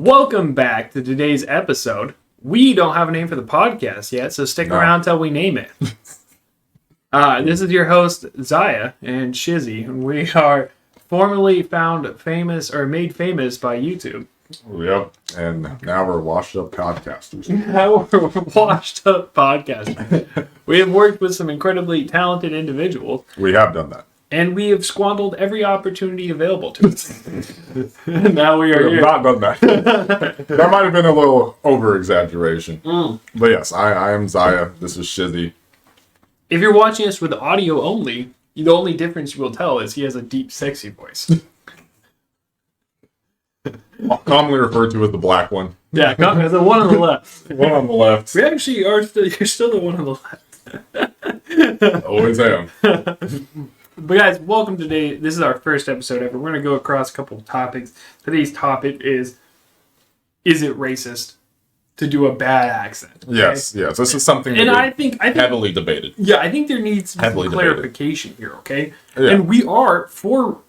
Welcome back to today's episode. We don't have a name for the podcast yet, so stick around till we name it. This is your host, Ziah and Shizzy, and we are formerly found famous or made famous by YouTube. Yep, and now we're washed up podcasters. Now we're washed up podcasters. We have worked with some incredibly talented individuals. We have done that. And we have squandered every opportunity available to us. Now we are We here. have not done that. That might have been a little over-exaggeration. But yes, I am Ziah. This is Shizzy. If you're watching us with audio only, the only difference you will tell is he has a deep, sexy voice. Commonly referred to as the black one. Yeah, there's the one on the left. One on the left. We actually are still, you're still the one on the left. Always am. But guys, welcome today. This is our first episode ever. We're going to go across a couple of topics. Today's topic is it racist to do a bad accent? Okay? Yes. This is something And that I think heavily debated. Yeah, I think there needs some Heavily clarification here, okay? Yeah. And we are, for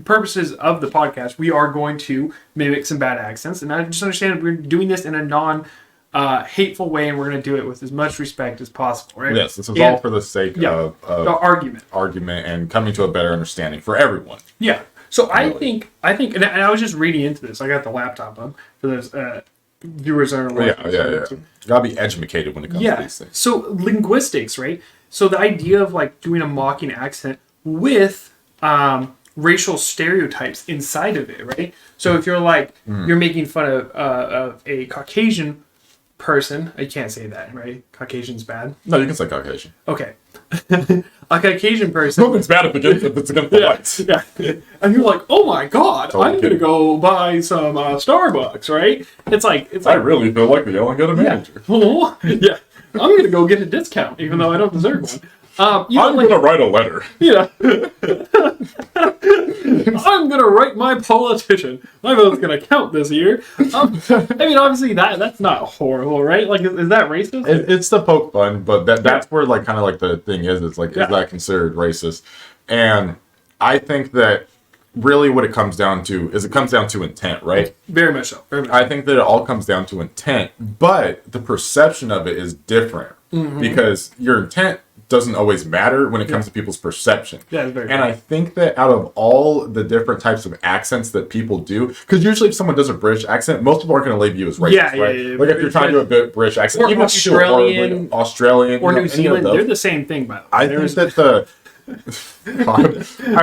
purposes of the podcast, we are going to mimic some bad accents. And I just understand we're doing this in a non-hateful way, and we're going to do it with as much respect as possible, right? Yes, this is all for the sake of the argument and coming to a better understanding for everyone. Yeah. So I think, and I was just reading into this. I got the laptop up for those viewers that are watching. Yeah. You gotta be educated when it comes to these things. So linguistics, right? So the idea of like doing a mocking accent with racial stereotypes inside of it, right? So if you're like you're making fun of a Caucasian person, I can't say that, right? Caucasian's bad. No, you can say Caucasian. Okay. A Caucasian person. Nothing's bad if it's against the whites. Yeah. And you're like, oh my god, Totally I'm going to kidding. go buy some Starbucks, right? It's like I really feel like the yelling got a manager. yeah. I'm going to go get a discount, even though I don't deserve one. I'm going to write a letter. Yeah. I'm going to write my politician. My vote's going to count this year. I mean, obviously, that's not horrible, right? Like, is that racist? It's the poke fun, but that's where, like, kind of like the thing is. It's like, is that considered racist? And I think that really what it comes down to is intent, right? Very much so. Very much so. I think that it all comes down to intent, but the perception of it is different because your intent doesn't always matter when it comes to people's perception. Yeah, it's very and I think that out of all the different types of accents that people do, because usually if someone does a British accent, most people are going to label you as racist, right? Yeah. Like if you're trying to do a good British accent, Or even if you do Australian, Australian, or you know, New any of Zealand, those. they're the same thing, by the way. I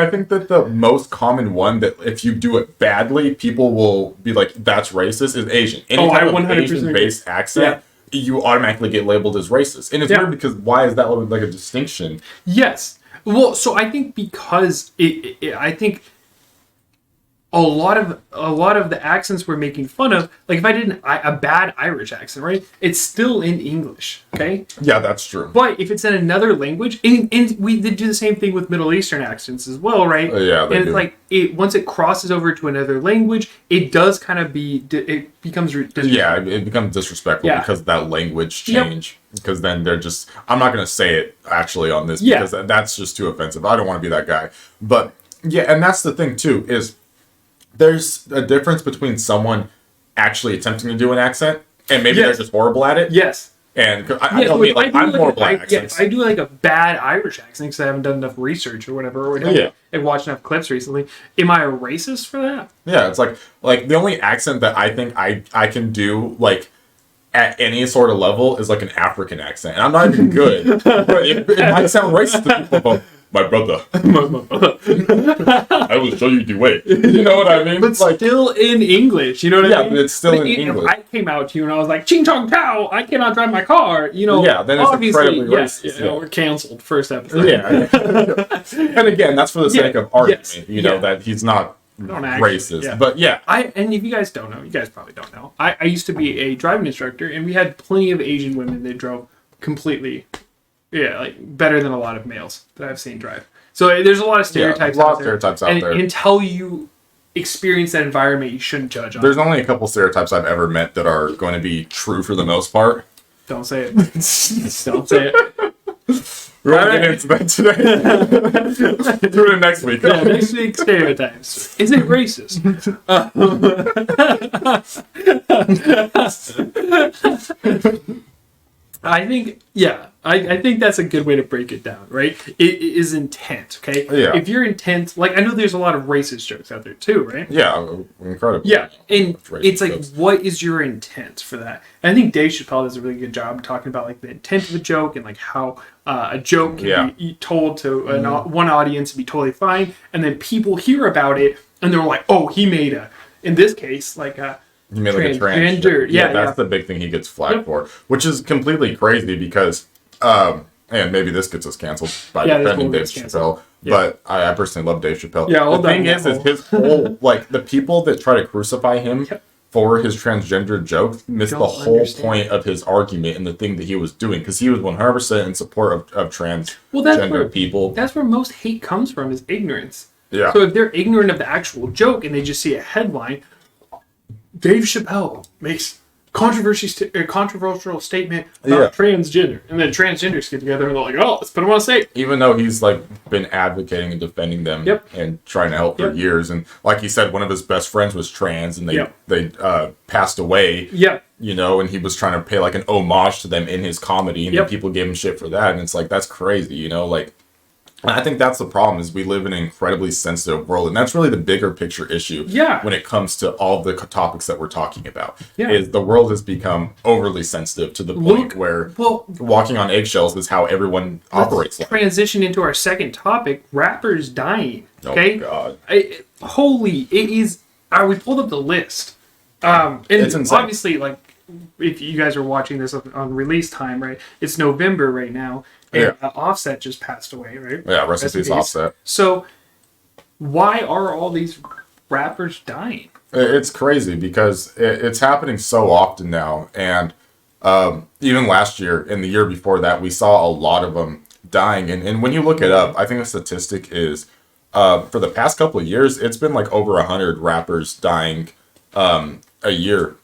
think that the most common one that if you do it badly, people will be like, that's racist, is Asian. Any type of 100% Asian-based accent, you automatically get labeled as racist. And it's weird because why is that like a distinction? Yes. Well, so I think because I think a lot of the accents we're making fun of, like if I did a bad Irish accent, right? It's still in English, okay? Yeah, that's true. But if it's in another language, and we did do the same thing with Middle Eastern accents as well, right? Yeah, they and it's do. like once it crosses over to another language, it does kind of it becomes Yeah, it becomes disrespectful because of that language change. Because then they're just, I'm not going to say it actually on this because that's just too offensive. I don't want to be that guy. But yeah, and that's the thing too, is there's a difference between someone actually attempting to do an accent and maybe they're just horrible at it. Yes. And I'm horrible at accents. If I do like a bad Irish accent because I haven't done enough research or whatever, or and watched enough clips recently, am I a racist for that? Yeah, it's like the only accent that I think I can do like at any sort of level is like an African accent, and I'm not even good. But it might sound racist to people, but my brother, I will show you the way. You know what I mean? But still in English, you know what I mean? Yeah, but it's still in English. If I came out to you and I was like, "Ching chong cow, I cannot drive my car," you know? Yeah, then it's incredibly racist. Yeah, we're canceled. First episode. Yeah, and again, that's for the sake of argument. You know that he's not racist, but and if you guys don't know, you guys probably don't know. I used to be a driving instructor, and we had plenty of Asian women that drove completely, like better than a lot of males that I've seen drive. So there's a lot of stereotypes. out there. And until you experience that environment, you shouldn't judge on. There's only a couple stereotypes I've ever met that are going to be true for the most part. Don't say it. Don't say it. We'll get into that today. Do it next week. Yeah, next week, stereotypes. Is it racist? I think, yeah, I think that's a good way to break it down, right? It is intent, okay? Yeah. If you're intent, like, I know there's a lot of racist jokes out there too, right? Yeah, incredible. Yeah, and it's like, jokes. what is your intent for that? And I think Dave Chappelle does a really good job talking about, like, the intent of a joke and, like, how a joke can be told to one audience and be totally fine, and then people hear about it, and they're like, oh, he made a, in this case, like a, You mean like a transgender? Yeah, that's the big thing he gets flagged for, which is completely crazy because, and maybe this gets us canceled by defending Dave Chappelle, but I personally love Dave Chappelle. Yeah, the thing is his whole, like, the people that try to crucify him for his transgender joke miss the whole point of his argument and the thing that he was doing, because he was 100% in support of transgender people. That's where most hate comes from, is ignorance. Yeah. So if they're ignorant of the actual joke and they just see a headline, Dave Chappelle makes controversial statement about transgender, and then transgenders get together and they're like, "Oh, let's put him on stage." Even though he's like been advocating and defending them and trying to help for years, and like he said, one of his best friends was trans, and they passed away. Yeah. You know, and he was trying to pay like an homage to them in his comedy, and then people gave him shit for that, and it's like, that's crazy, you know, like. I think that's the problem, is we live in an incredibly sensitive world, and that's really the bigger picture issue when it comes to all the topics that we're talking about. Is the world has become overly sensitive to the point where walking on eggshells is how everyone operates. Transition into our second topic: rappers dying. Okay, oh God, it is. We pulled up the list, and it's obviously, like, if you guys are watching this on release time, right? It's November right now. And Offset just passed away, right? Yeah, rest in peace, Offset. So, why are all these rappers dying? It's crazy because it's happening so often now. And even last year and the year before that, we saw a lot of them dying. And when you look it up, I think the statistic is, for the past couple of years, it's been like over 100 rappers dying a year.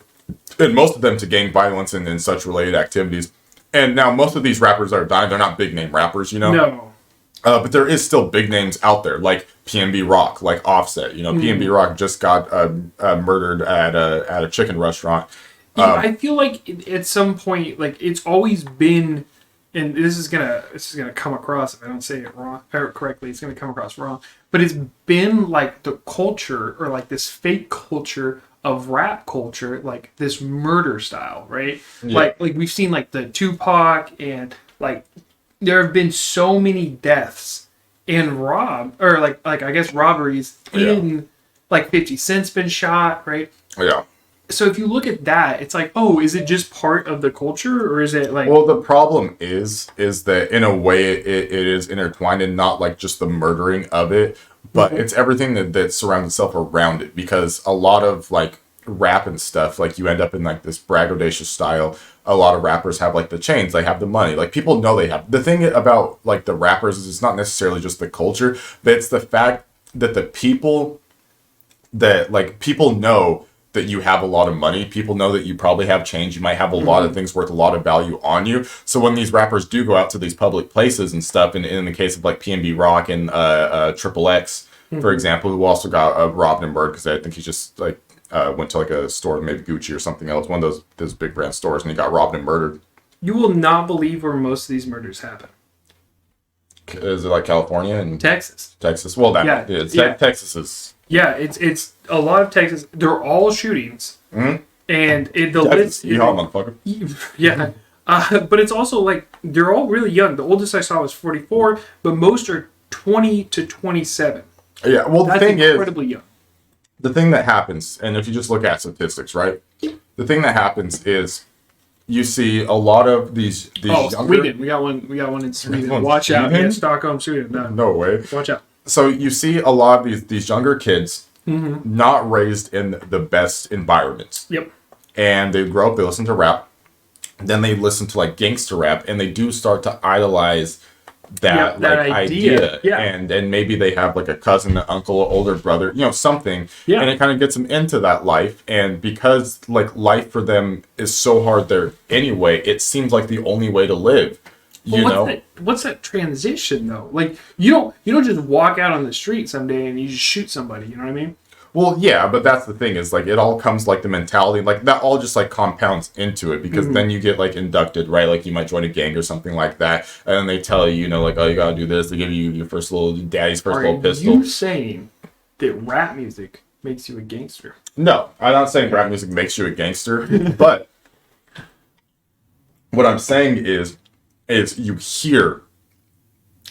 And most of them to gang violence and such related activities. And now most of these rappers that are dying, they're not big name rappers, you know? No. But there is still big names out there, like PNB Rock, like Offset. You know, PNB Rock just got murdered at a chicken restaurant. I feel like at some point, like, it's always been, and this is gonna come across, if I don't say it wrong or correctly, it's gonna come across wrong. But it's been like the culture, or like this fake culture of rap culture, like this murder style, right? Like we've seen like the Tupac, and like there have been so many deaths and I guess robberies in, like, 50 Cent's been shot, right? Yeah. So if you look at that, it's like, oh, is it just part of the culture, or is it like? Well, the problem is that in a way it is intertwined, and not like just the murdering of it, but it's everything that surrounds itself around it. Because a lot of like rap and stuff, like, you end up in like this braggadocious style. A lot of rappers have like the chains, they have the money, like, people know they have. The thing about like the rappers is it's not necessarily just the culture, but it's the fact that the people know that you have a lot of money. People know that you probably have change. You might have a lot of things worth a lot of value on you. So when these rappers do go out to these public places and stuff, and in the case of like PNB Rock and Triple X, for example, who also got robbed and murdered, because I think he just like went to like a store, maybe Gucci or something else, one of those big brand stores, and he got robbed and murdered. You will not believe where most of these murders happen. Is it like California and Texas? Well, Texas is. Yeah, it's a lot of Texas. They're all shootings, and the list. Motherfucker. Yeah, but it's also like they're all really young. The oldest I saw was 44, but most are 20 to 27. Yeah, well, That's the thing incredibly young. The thing that happens, and if you just look at statistics, right? The thing that happens is you see a lot of these younger... Sweden. We got one in Sweden. Watch out. Yeah, Stockholm, Sweden. No way. Watch out. So you see a lot of these younger kids not raised in the best environments. Yep. And they grow up, they listen to rap, then they listen to like gangster rap, and they do start to idolize that idea. Yeah. And maybe they have like a cousin, an uncle, older brother, you know, something. Yeah. And it kind of gets them into that life. And because like life for them is so hard there anyway, it seems like the only way to live. You know, what's that transition though? Like you don't just walk out on the street someday and you just shoot somebody. You know what I mean? well, yeah, but that's the thing is like it all comes like the mentality, like that all just like compounds into it because then you get like inducted, right? Like you might join a gang or something like that, and then they tell you, you know, like, oh, you gotta do this. They give you your daddy's first little pistol. Are you saying that rap music makes you a gangster? No, I'm not saying rap music makes you a gangster, but what I'm saying is you hear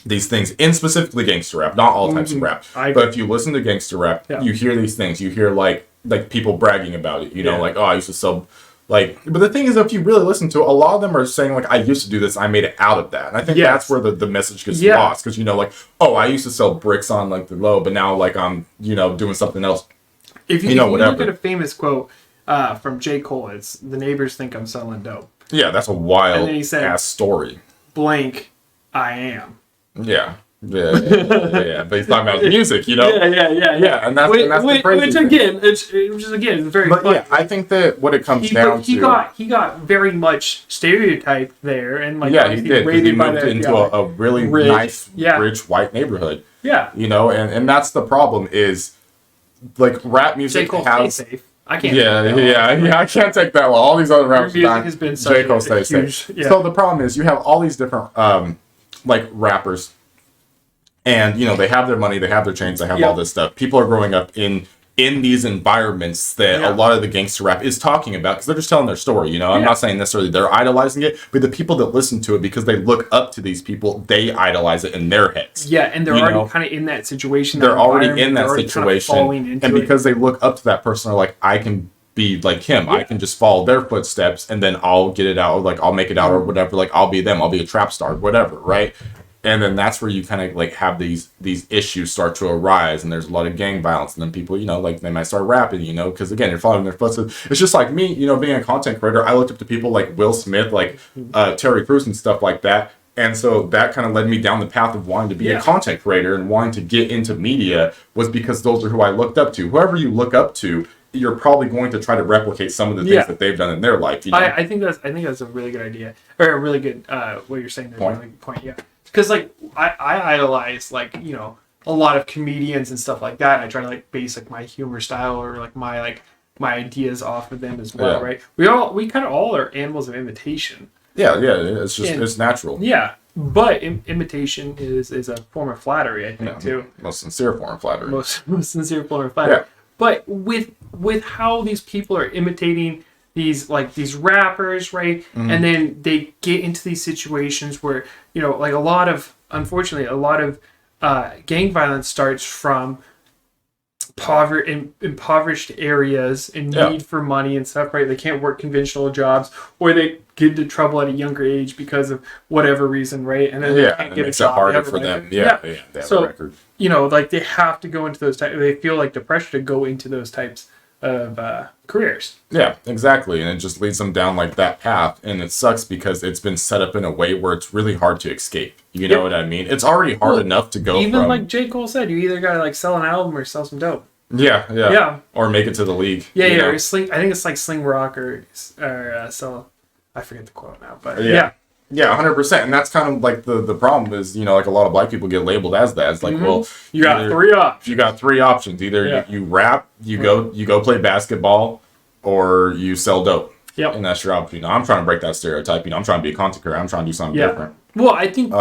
these things in specifically gangster rap, not all types of rap. But if you listen to gangster rap, you hear these things. You hear like people bragging about it. You know, like, oh, I used to sell. Like, but the thing is, if you really listen to it, a lot of them are saying like, I used to do this, I made it out of that, and I think that's where the message gets lost because you know, like, oh, I used to sell bricks on like the low, but now like I'm doing something else. If you look at a famous quote from J. Cole, it's the neighbors think I'm selling dope. Yeah, that's a wild ass story. Blank, I am. Yeah. But he's talking about music, you know. Yeah, and that's the crazy which thing. again, it's very. But yeah, I think that what it comes down to, he got very much stereotyped there, and like he did. He moved into a really nice, rich white neighborhood. Yeah, you know, and that's the problem is like rap music has. Safe. I can't. I can't take that. Well, all these other rappers has been such J. Cole stays safe. So the problem is you have all these different like rappers. And, you know, they have their money, they have their chains, they have all this stuff. People are growing up in these environments that a lot of the gangster rap is talking about because they're just telling their story, you know. I'm not saying necessarily they're idolizing it, but the people that listen to it because they look up to these people, they idolize it in their heads. Yeah, and they're already kind of in that situation. They're already in that situation. And because they look up to that person, they're like, I can be like him. I can just follow their footsteps and then I'll get it out, or like I'll make it out or whatever. Like I'll be them, I'll be a trap star, whatever, right? And then that's where you kind of like have these issues start to arise, and there's a lot of gang violence, and then people, you know, like they might start rapping, you know, because again, you're following their footsteps. It's just like me, you know, being a content creator. I looked up to people like Will Smith, like Terry Crews and stuff like that, and so that kind of led me down the path of wanting to be a content creator and wanting to get into media was because those are who I looked up to. Whoever you look up to, you're probably going to try to replicate some of the things that they've done in their life. You know? I think that's a really good idea, or a really good what you're saying. There's a really good point. Yeah. Because, like, I idolize, like, you know, a lot of comedians and stuff like that. And I try to, like, base, like, my humor style or, like, my ideas off of them as well, right? We kind of all are animals of imitation. Yeah, it's just, it's natural. Yeah, but imitation is a form of flattery, I think, too. Most sincere form of flattery. Most sincere form of flattery. Yeah. But with how these people are imitating these rappers, right? And then they get into these situations where, you know, like unfortunately, a lot of gang violence starts from impoverished areas and need for money and stuff, right? They can't work conventional jobs, or they get into trouble at a younger age because of whatever reason, right? And then they can't get a job. It harder for them. So, you know, like they have to go into those types. They feel like the pressure to go into those types of careers. Yeah, exactly. And it just leads them down like that path, and it sucks because it's been set up in a way where it's really hard to escape. You know what I mean? It's already hard enough to go even like J. Cole said, you either gotta like sell an album or sell some dope. Yeah. Or make it to the league. Yeah. Or I think it's like Sling Rock or sell. I forget the quote now, but Yeah, 100%. And that's kind of like the problem is, you know, like a lot of black people get labeled as that. It's like, well, you got three options. You got three options. Either you rap, you go play basketball, or you sell dope. Yep. And that's your option. You know, I'm trying to break that stereotype. You know, I'm trying to be a content creator. I'm trying to do something different. Well, I think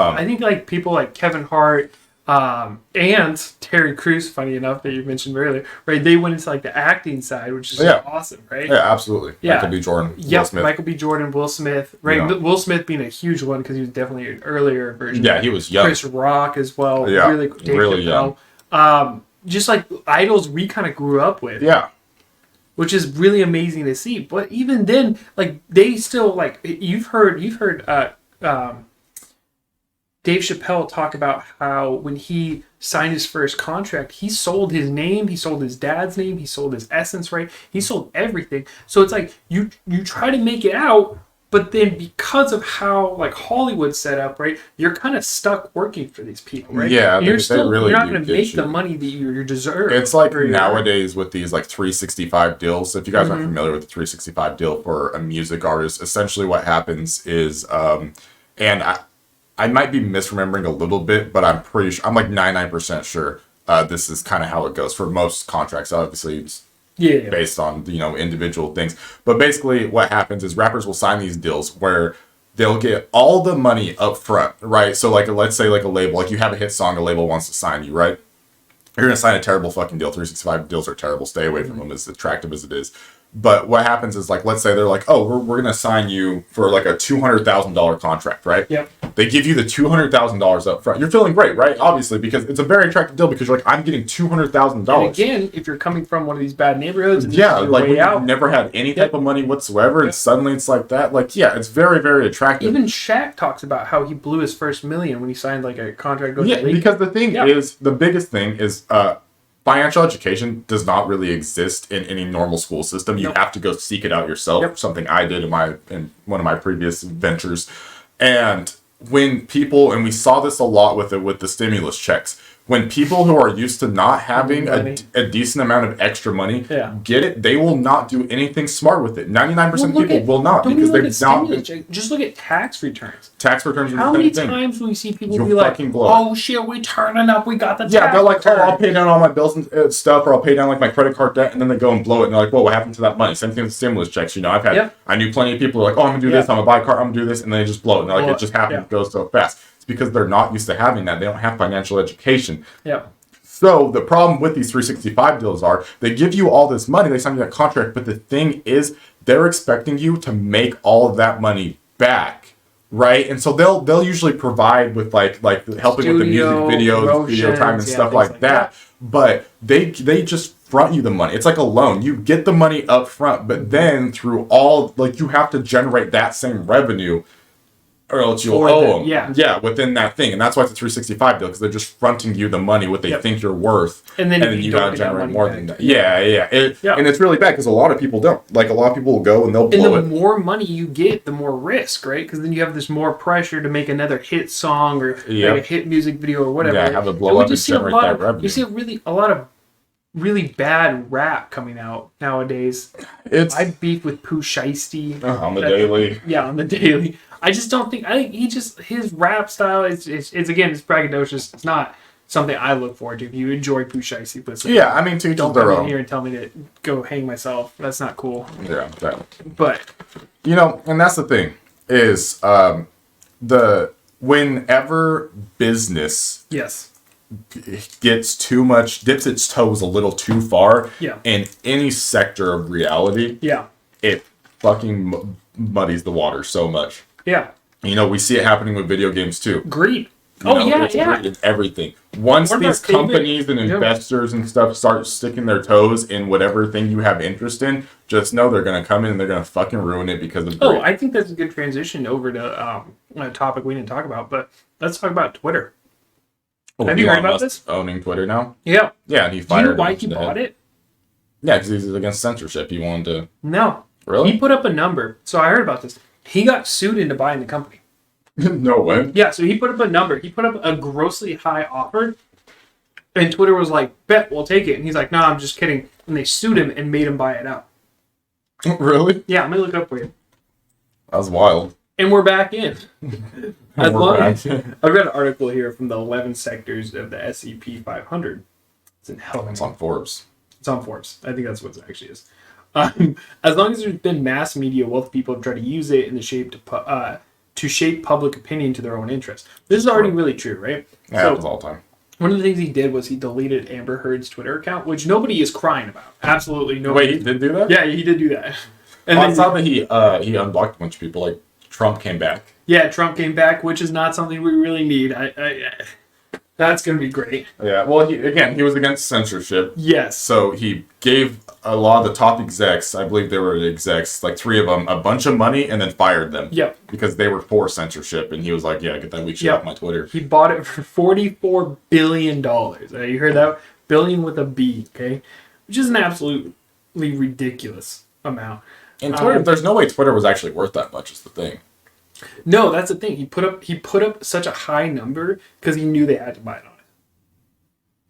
like people like Kevin Hart and Terry Crews, funny enough, that you mentioned earlier, right? They went into like the acting side, which is awesome, right? Yeah, absolutely. Yeah. Michael B. Jordan, Will Smith. Michael B. Jordan, Will Smith, right? Yeah. Will Smith being a huge one because he was definitely an earlier version. Yeah, he was young. Chris Rock as well. Yeah, really young. Just like idols we kind of grew up with. Yeah. Which is really amazing to see. But even then, like they still like you've heard Dave Chappelle talk about how when he signed his first contract, he sold his name, he sold his dad's name, he sold his essence, right? He sold everything. So it's like you try to make it out, but then because of how like Hollywood's set up, right, you're kind of stuck working for these people, right? Yeah, you're not going to make the money that you deserve. It's like nowadays with these like 365 deals. If you guys aren't familiar with the 365 deal for a music artist, essentially what happens is, I might be misremembering a little bit, but I'm pretty sure, I'm like 99% sure this is kind of how it goes for most contracts. Obviously, it's based on, individual things. But basically what happens is rappers will sign these deals where they'll get all the money up front, right? So like, let's say like a label, like you have a hit song, a label wants to sign you, right? You're going to sign a terrible fucking deal. 365 deals are terrible. Stay away from them, as attractive as it is. But what happens is, like, let's say they're like, oh, we're going to sign you for like a $200,000 contract, right? Yep. They give you the $200,000 up front. You're feeling great, right? Obviously, because it's a very attractive deal because you're like, I'm getting $200,000. And again, if you're coming from one of these bad neighborhoods, and like you've never had any type of money whatsoever, and suddenly it's like that. Like, yeah, it's very, very attractive. Even Shaq talks about how he blew his first million when he signed like a contract. Because the thing is, the biggest thing is, financial education does not really exist in any normal school system. You have to go seek it out yourself. Something I did in one of my previous ventures. And when people, and we saw this a lot with the stimulus checks, when people who are used to not having a decent amount of extra money get it, they will not do anything smart with it. 99% of people will not, because they've not. Just look at tax returns. Tax returns. How many times do we see people be like, "Oh shit, we turning up, we got the tax." Yeah, they're like, "Oh, I'll pay down all my bills and stuff, or I'll pay down like my credit card debt," and then they go and blow it, and they're like, "Whoa, what happened to that money?" Same thing with stimulus checks. I knew plenty of people who are like, "Oh, I'm gonna do this, I'm gonna buy a car, I'm gonna do this," and they just blow it, and they're like, "It just happened, it goes so fast." It's because they're not used to having that. They don't have financial education. Yeah. So the problem with these 365 deals are they give you all this money, they sign you that contract, but the thing is they're expecting you to make all of that money back, right? And so they'll usually provide with like helping with the music videos, video time and stuff like that. But they just front you the money. It's like a loan. You get the money up front, but then through all, like, you have to generate that same revenue, or else you'll owe them. Yeah, within that thing. And that's why it's a 365 deal, because they're just fronting you the money, what they think you're worth. And then you gotta generate more than that. And it's really bad, because a lot of people don't. Like, a lot of people will go and they'll blow it. And the more money you get, the more risk, right? Because then you have this more pressure to make another hit song or like a hit music video or whatever. Yeah, have it blow up and generate that revenue. You see a lot of really bad rap coming out nowadays. I beef with Pooh Shiesty. On the daily. Yeah, on the daily. I just don't think. I think his rap style it's again, it's braggadocious. It's not something I look forward to. If you enjoy Pooh Shiesty, but yeah, I mean, don't come in here and tell me to go hang myself. That's not cool. Yeah, but and that's the thing is whenever business gets too much, dips its toes a little too far in any sector of reality, it fucking muddies the water so much. Yeah. We see it happening with video games too. Greed. It's greed in everything. Once these companies and investors and stuff start sticking their toes in whatever thing you have interest in, just know they're going to come in and they're going to fucking ruin it because of greed. I think that's a good transition over to a topic we didn't talk about, but let's talk about Twitter. Have you heard about this? Owning Twitter now? Yeah. Yeah, and he fired. Do you know why he bought it? Yeah, because he's against censorship. He wanted to. No. Really? He put up a number. So I heard about this. He got sued into buying the company. No way. Yeah, so he put up a number. He put up a grossly high offer. And Twitter was like, bet, we'll take it. And he's like, no, I'm just kidding. And they sued him and made him buy it out. Really? Yeah, I'm going to look it up for you. That was wild. And we're back in. I've read an article here from the 11 sectors of the S&P 500. It's in hell. It's on Forbes. It's on Forbes. I think that's what it actually is. As long as there's been mass media, wealthy people have tried to use it in the shape to shape public opinion to their own interest. This is already really true, right? Yeah, it happens all the time. One of the things he did was he deleted Amber Heard's Twitter account, which nobody is crying about. Absolutely nobody. Wait, he did do that? Yeah, he did do that. And I saw that he unblocked a bunch of people. Like, Trump came back. Yeah, Trump came back, which is not something we really need. That's going to be great. Yeah, well, he was against censorship. Yes. So he gave a lot of the top execs, I believe they were execs, like 3 of them, a bunch of money and then fired them. Yep. Because they were for censorship. And he was like, yeah, get that weak shit off my Twitter. He bought it for $44 billion. You heard that? Billion with a B, okay? Which is an absolutely ridiculous amount. And Twitter, there's no way Twitter was actually worth that much is the thing. No, that's the thing. He put up such a high number because he knew they had to buy it on it.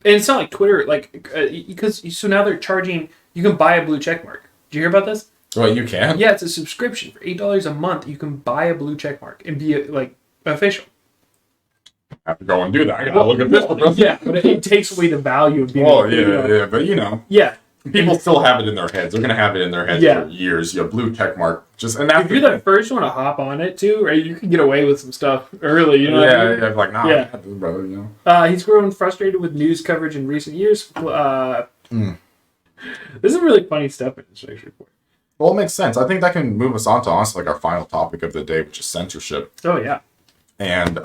And it's not like Twitter, because so now they're charging. You can buy a blue check mark. Did you hear about this? Well, you can. Yeah, it's a subscription for $8 a month. You can buy a blue check mark and be official. I have to go and do that. I gotta look at this. Yeah, but it takes away the value of being. Oh yeah, but Yeah. People still have it in their heads. They're gonna have it in their heads for years. Blue check mark. If you're the first one to hop on it too, right? You can get away with some stuff early. You know. Yeah, like nah. Yeah. This, brother, He's grown frustrated with news coverage in recent years. There's some really funny stuff in this race report. Well, it makes sense. I think that can move us on to honestly like our final topic of the day, which is censorship. Oh yeah. And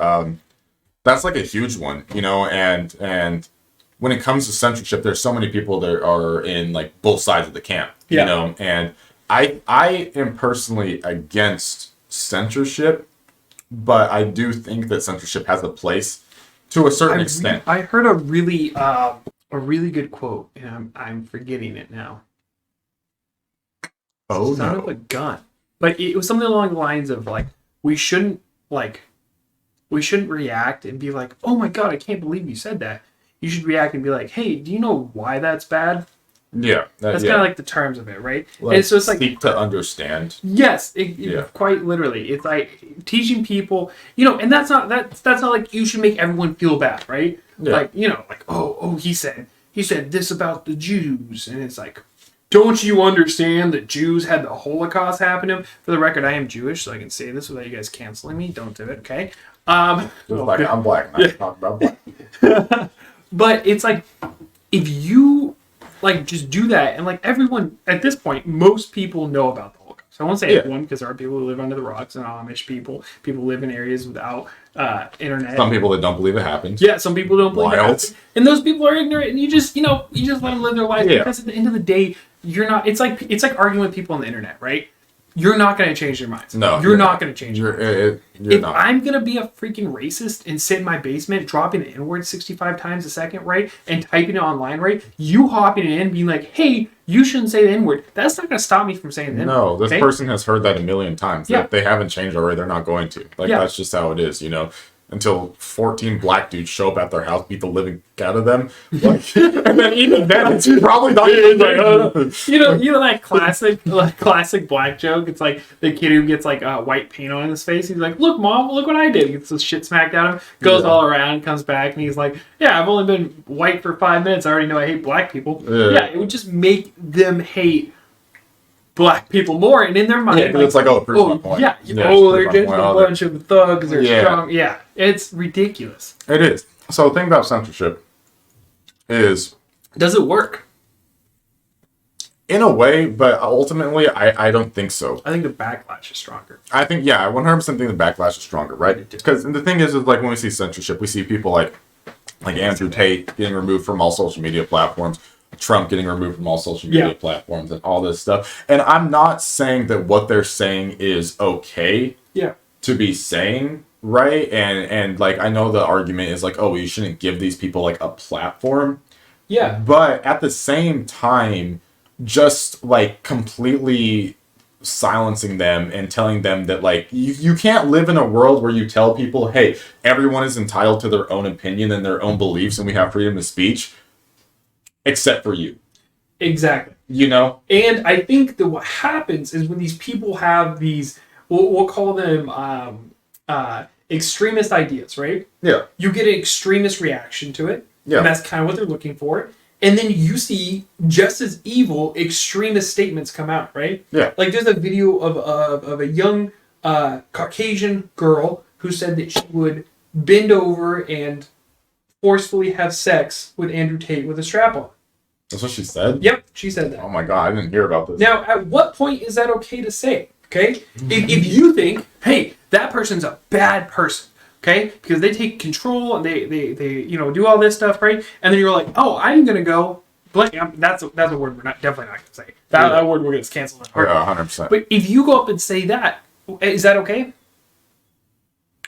that's like a huge one, and when it comes to censorship, there's so many people that are in like both sides of the camp, and I am personally against censorship, but I do think that censorship has a place to a certain extent. I heard a really good quote, and I'm forgetting it now. Oh, Son of a gun. But it was something along the lines of like we shouldn't react and be like, oh my god, I can't believe you said that. You should react and be like, hey, do you know why that's bad? Yeah. That's kind of like the terms of it, right? Like, and so it's like seek to understand. Yes, quite literally. It's like teaching people, and that's not like you should make everyone feel bad, right? Yeah. Like, oh, he said this about the Jews, and it's like, don't you understand that Jews had the Holocaust happen to them? For the record, I am Jewish, so I can say this without you guys canceling me. Don't do it, okay? I'm black. I'm talking about black. But it's like, if you like just do that, and like everyone at this point, most people know about the Holocaust. I won't say everyone, because there are people who live under the rocks, and Amish people who live in areas without internet. Some people that don't believe it happened. Yeah, some people don't believe it happened. And those people are ignorant, and you just let them live their life, because at the end of the day, you're not. It's like arguing with people on the internet, right? You're not going to change their minds. No, you're not going to change their minds. If I'm going to be a freaking racist and sit in my basement dropping the N-word 65 times a second, right, and typing it online, right, you hopping in being like, hey, you shouldn't say the N-word, that's not going to stop me from saying the N-word. No, this person has heard that a million times. Yeah. If they haven't changed already, they're not going to. That's just how it is, Until 14 black dudes show up at their house, beat the living out of them, and then even then, it's probably not even that classic black joke. It's like the kid who gets like white paint on his face. He's like, "Look, mom, look what I did." He gets the shit smacked out of him. Goes all around, comes back, and he's like, "Yeah, I've only been white for 5 minutes. I already know I hate black people." Yeah, it would just make them hate black people more, and in their mind, it's like, prove my point. Yeah, they're just a bunch of thugs. They're strong. Yeah, it's ridiculous. It is. So the thing about censorship is, does it work? In a way, but ultimately, I don't think so. I think the backlash is stronger. I 100% think the backlash is stronger, right? Because the thing is like when we see censorship, we see people like Andrew Tate getting removed from all social media platforms. Trump getting removed from all social media platforms and all this stuff. And I'm not saying that what they're saying is okay to be saying, right? And like, I know the argument is like, oh, you shouldn't give these people like a platform. Yeah. But at the same time, just like completely silencing them and telling them that like, you can't live in a world where you tell people, hey, everyone is entitled to their own opinion and their own beliefs and we have freedom of speech. Except for you. Exactly. And I think that what happens is when these people have these, we'll call them extremist ideas, right? Yeah. You get an extremist reaction to it. Yeah. And that's kind of what they're looking for. And then you see just as evil extremist statements come out, right? Yeah. Like there's a video of a young Caucasian girl who said that she would bend over and forcefully have sex with Andrew Tate with a strap on. That's what she said? Yep, she said that. Oh my god, I didn't hear about this. Now, at what point is that okay to say? Okay? If you think, hey, that person's a bad person, okay? Because they take control and they do all this stuff, right? And then you're like, oh, I'm gonna go. That's a word we're definitely not gonna say. That word we're gonna cancel it. Yeah, 100%. But if you go up and say that, is that okay?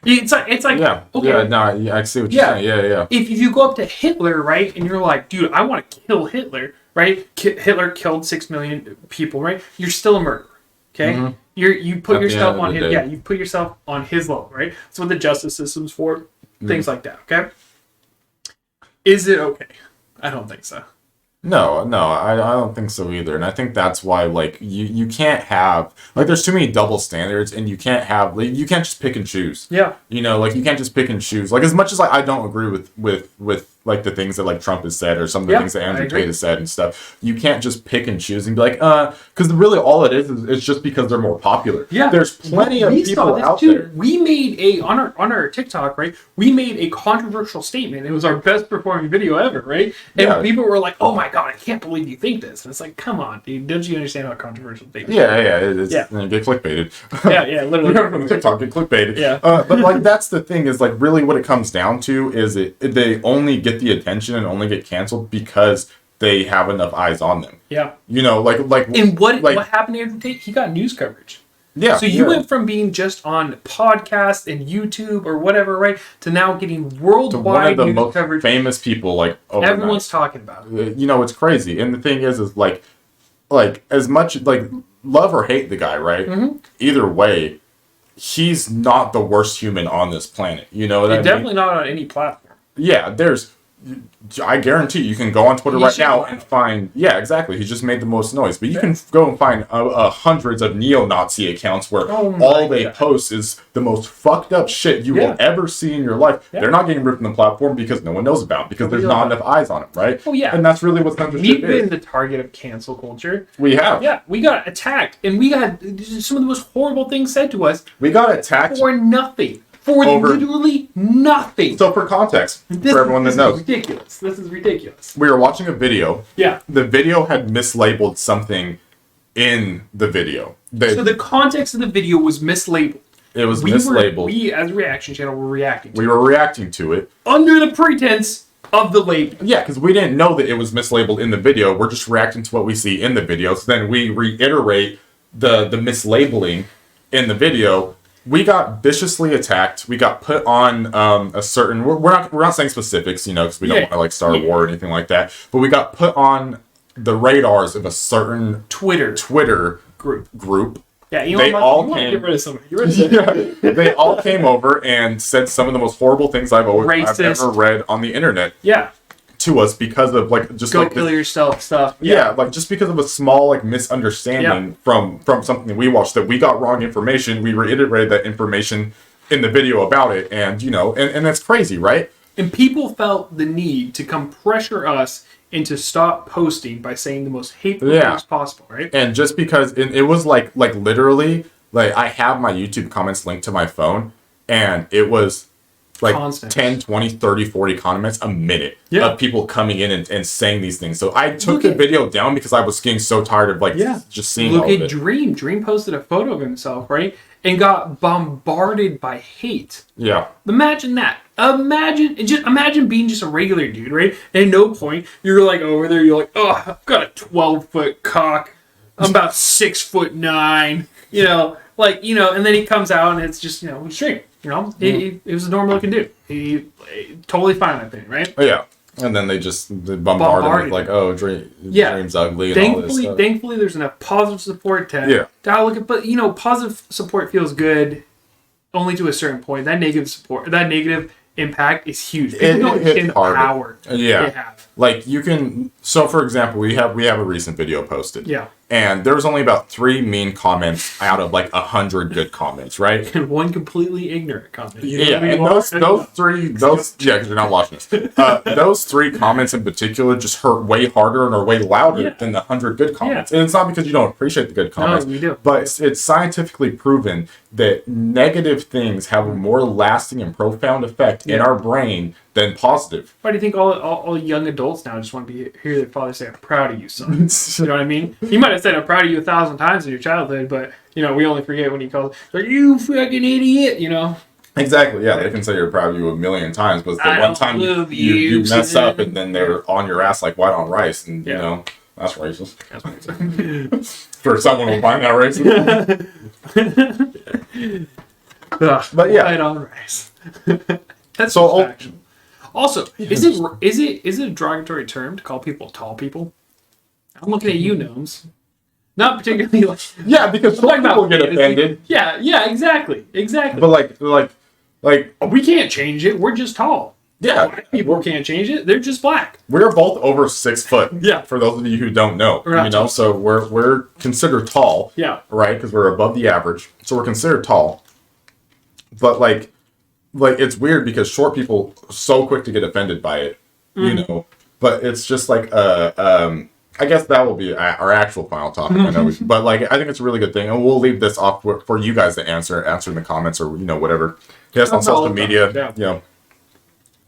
It's like yeah, okay. Yeah, no, I see what you're saying. Yeah. If you go up to Hitler, right, and you're like, dude, I want to kill Hitler, right? Hitler killed 6 million people, right? You're still a murderer, okay? Mm-hmm. You put yourself on his you put yourself on his level, right? That's what the justice system's for, things like that, okay? Is it okay? I don't think so. No, I don't think so either. And I think that's why, like, you can't have, like, there's too many double standards, and you can't have, like, you can't just pick and choose. Yeah. You know, like, you can't just pick and choose. Like, as much as, like, I don't agree with like, the things that, like, Trump has said, or some of the things that Andrew Tate has said and stuff, you can't just pick and choose and be like, because really all it is it's just because they're more popular. Yeah. There's plenty of people out there. We made on our TikTok, right? We made a controversial statement. It was our best performing video ever, right? And people were like, "Oh my god, I can't believe you think this." And it's like, come on, dude, don't you understand how controversial statements? It's get clickbaited. Yeah, literally. From the TikTok, get clickbaited. Yeah. But like that's the thing is like really what it comes down to is they only get the attention and only get canceled because they have enough eyes on them. Yeah. You know, like and what happened to Andrew Tate? He got news coverage. Yeah. So you went from being just on podcasts and YouTube or whatever, right, to now getting worldwide one of the news most coverage. Famous people, like overnight. Everyone's talking about it. You know, it's crazy. And the thing is like as much like love or hate the guy, right? Mm-hmm. Either way, he's not the worst human on this planet. You know what I mean? Definitely not on any platform. Yeah, I guarantee you can go on Twitter right now and find... Yeah, exactly. He just made the most noise. But you can go and find hundreds of neo-Nazi accounts where all they post is the most fucked up shit you will ever see in your life. Yeah. They're not getting ripped from the platform because no one knows about it, because there's not enough eyes on it, right? Oh, yeah. And that's really what censorship is. We've been the target of cancel culture. We have. Yeah, we got attacked. And we got some of the most horrible things said to us. We got attacked for nothing. For literally nothing. So for context, for everyone that knows. This is ridiculous. We were watching a video. Yeah. The video had mislabeled something in the video. So the context of the video was mislabeled. It was mislabeled. We, as a reaction channel, were reacting to it. We were reacting to it. Under the pretense of the label. Yeah, because we didn't know that it was mislabeled in the video. We're just reacting to what we see in the video. So then we reiterate the mislabeling in the video. We got viciously attacked. We got put on a certain... We're not saying specifics, you know, because we don't want to like start a war or anything like that. But we got put on the radars of a certain Twitter group. Yeah, they all came. Get rid of somebody. They all came over and said some of the most horrible things I've ever read on the internet. Yeah. To us because of like just go kill yourself stuff. Yeah, like just because of a small like misunderstanding from something that we watched, that we got wrong information. We reiterated that information in the video about it, and you know, and that's crazy, right? And people felt the need to come pressure us into stop posting by saying the most hateful things possible, right? And just because it was like literally like I have my YouTube comments linked to my phone, and it was like constant. 10, 20, 30, 40 comments a minute of people coming in and saying these things. So I took the video down because I was getting so tired of like just seeing all of it. Look at Dream. Dream posted a photo of himself, right? And got bombarded by hate. Yeah. Imagine that. Imagine being just a regular dude, right? And at no point you're like over there, you're like, oh, I've got a 12-foot cock. I'm about 6'9", you know, like, you know, and then he comes out and it's just, you know, Dream. You know, he was a normal looking dude. He totally fine with it, right? Oh, yeah. And then they bombarded him with like, oh, Dream's ugly and all this stuff. Thankfully, there's enough positive support to look at. But, you know, positive support feels good only to a certain point. That negative impact is huge. People don't understand the power they have. Like, you can... So, for example, we have a recent video posted. Yeah. And there was only about 3 mean comments out of like 100 good comments, right? And 1 completely ignorant comment. Yeah, and those 3, because you're not watching this. Those 3 comments in particular just hurt way harder and are way louder than the 100 good comments. And it's not because you don't appreciate the good comments. No, we do. But it's scientifically proven that negative things have a more lasting and profound effect in our brain than positive. Why do you think all young adults now just want to hear their father say, "I'm proud of you, son"? You know what I mean? He might have said, "I'm proud of you" 1,000 times in your childhood, but you know, we only forget when he calls, like, "You fucking idiot," you know? Exactly, yeah. They can say you're proud of you 1,000,000 times, but the one time you mess up and then they're on your ass like white on rice, and you know, that's racist. That's racist. For someone will find that racist. But yeah. White on rice. That's so also, is it a derogatory term to call people tall people? I'm looking at you, gnomes. Not particularly like... Yeah, because some people get offended. Yeah, exactly. But like... We can't change it. We're just tall. Yeah. Black people can't change it. They're just black. We're both over 6 foot. Yeah. For those of you who don't know, We're not so we're considered tall. Yeah. Right, because we're above the average, so we're considered tall. But like it's weird because short people are so quick to get offended by it, But it's just like I guess that will be our actual final topic. I know, but like I think it's a really good thing, and we'll leave this off for you guys to answer in the comments or whatever. Yes, on social media,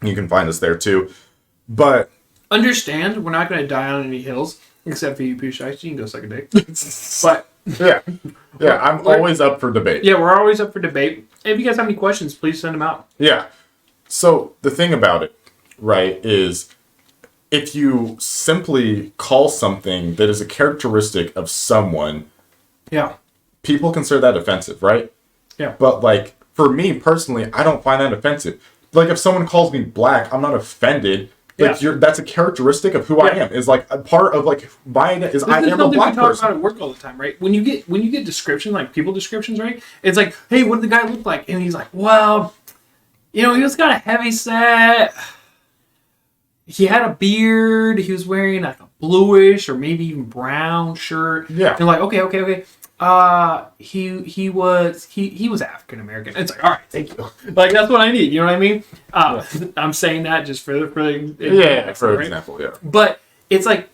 you can find us there too. But understand, we're not going to die on any hills, except for you, Pusha. You can go suck a dick. But yeah, I'm always up for debate. Yeah, we're always up for debate. And if you guys have any questions, please send them out. Yeah. So the thing about it, right, is if you simply call something that is a characteristic of someone, people consider that offensive, right? Yeah. But like for me personally, I don't find that offensive. Like if someone calls me black, I'm not offended. Like that's a characteristic of who I am. Is like a part of like mine is I am a black person. We talk about at work all the time, right? When you get description, like people descriptions, right? It's like, hey, what did the guy look like? And he's like, well, he was kind of heavy set. He had a beard. He was wearing like a bluish or maybe even brown shirt. Yeah. And like, okay. He was African American. It's like, all right, thank you. Like that's what I need. You know what I mean? I'm saying that just for example, yeah. But it's like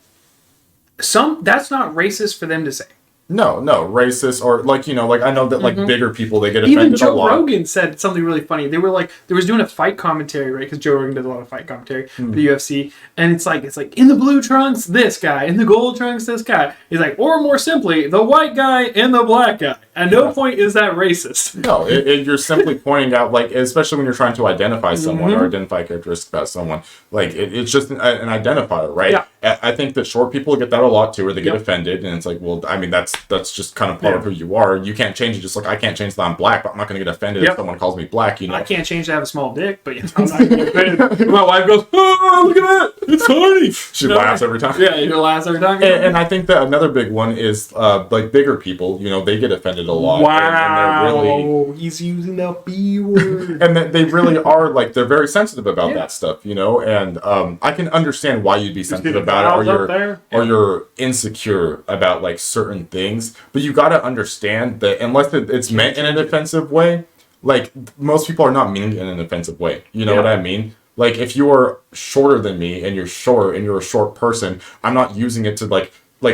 that's not racist for them to say. No, racist or like I know that like bigger people they get offended even Joe a lot. Rogan said something really funny. They were like they was doing a fight commentary, right? Because Joe Rogan does a lot of fight commentary for the UFC, and it's like in the blue trunks this guy, in the gold trunks this guy. He's like, or more simply, the white guy and the black guy. At no point is that racist. No, you're simply pointing out like, especially when you're trying to identify someone or identify characteristics about someone, like it's just an identifier, right? Yeah. I think that short people get that a lot too, where they get offended, and it's like, well, I mean that's just kind of part of who you are. You can't change it. Just like I can't change that I'm black, but I'm not going to get offended if someone calls me black. I can't change to have a small dick, but I'm not going to get offended. My wife goes, "Oh, look at that! It's tiny." She laughs every time. Yeah, you laughs every time. And I think that another big one is like bigger people. They get offended a lot. Wow, and really, he's using the B word. And they really are like they're very sensitive about that stuff. And I can understand why you'd be sensitive about it, or you're insecure about like certain things. But you got to understand that unless it's meant in an offensive way, like most people are not meaning it in an offensive way. You know what I mean? Like if you are shorter than me and you're short and you're a short person, I'm not using it to like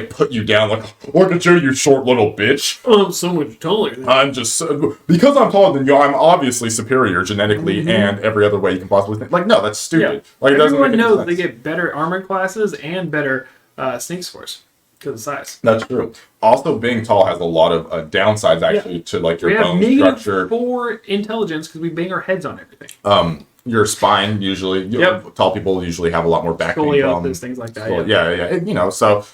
put you down like, look at you short little bitch. I'm so much taller. I'm just because I'm taller than you. I'm obviously superior genetically and every other way you can possibly think. Like no, that's stupid. Like everyone knows they get better armor classes and better sneak scores. Because of size. That's true. Also, being tall has a lot of downsides actually to like your bone structure. For intelligence because we bang our heads on everything. Your spine usually. Tall people usually have a lot more back pain problems, things like that. So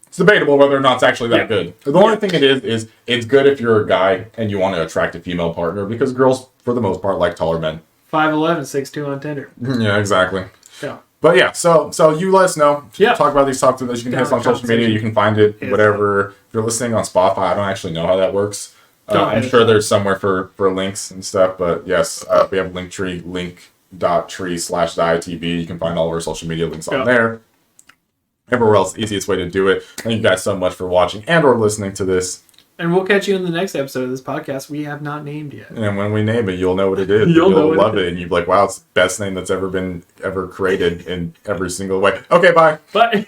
it's debatable whether or not it's actually that good. The only thing it is it's good if you're a guy and you want to attract a female partner because girls, for the most part, like taller men. 5'11", 6'2" on Tinder. Yeah, exactly. Yeah. But yeah, so you let us know. Yeah. Talk about these topics. You can hit us on social media. You can find it, whatever. If you're listening on Spotify, I don't actually know how that works. I'm sure there's somewhere for links and stuff. But yes, we have Linktree, link.tree/ZiahTV. You can find all of our social media links on there. Everywhere else, easiest way to do it. Thank you guys so much for watching and or listening to this. And we'll catch you in the next episode of this podcast we have not named yet. And when we name it, you'll know what it is. You'll love it. And you'll be like, wow, it's the best name that's ever been created in every single way. Okay, bye. Bye.